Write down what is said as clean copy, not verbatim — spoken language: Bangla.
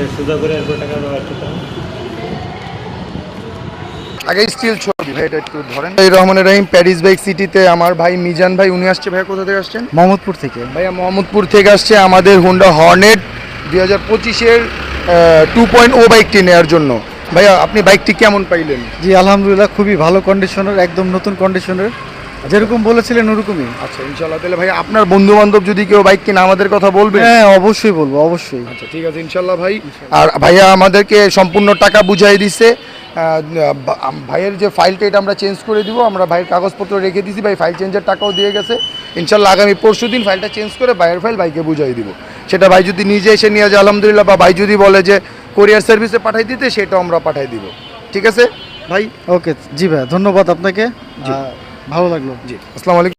এটা সোজা করে এরপর টাকা দেওয়া একটু আগে স্টিল ছবি ভাই, এটা একটু ধরেন। এই রহমানের রহিম প্যারিস বাইক সিটিতে আমার ভাই মিজান ভাই, উনি আসছে ভাই কোথা থেকে আসছেন? মোহাম্মদপুর থেকে। ভাইয়া মোহাম্মদপুর থেকে আসছে আমাদের হুন্ডা হর্নেট 2025-এর 2.0 বাইকটি নেওয়ার জন্য। ভাইয়া আপনি বাইকটি কেমন পাইলেন? জি আলহামদুলিল্লাহ, খুবই ভালো কন্ডিশনের, একদম নতুন কন্ডিশনের, যেরকম বলেছিলেন ওরকমই। আচ্ছা ইনশাল্লাহ। তাহলে ভাই আপনার বন্ধু বান্ধব যদি কেউ বাইক কিনে আমাদের কথা বলবে? হ্যাঁ অবশ্যই বলবো, অবশ্যই। আচ্ছা ঠিক আছে ইনশাল্লাহ ভাই। আর ভাইয়া আমাদেরকে সম্পূর্ণ টাকা বুঝাই দিছে। ভাইয়ের যে ফাইলটা এটা আমরা চেঞ্জ করে দিব, আমরা ভাইয়ের কাগজপত্র রেখে দিছি, ভাই ফাইল চেঞ্জের টাকাও দিয়ে গেছে। ইনশাল্লাহ আগামী পরশুদিন ফাইলটা চেঞ্জ করে ভাইয়ের ফাইল ভাইকে বুঝাই দিব। সেটা ভাই যদি নিজে এসে নিয়ে যায় আলহামদুলিল্লাহ, বা ভাই যদি বলে যে কোরিয়ার সার্ভিসে পাঠাই দিতে, সেটাও আমরা পাঠাই দিব। ঠিক আছে ভাই? ওকে জি ভাই, ধন্যবাদ আপনাকে, ভালো লাগলো। জি আসসালামু আলাইকুম।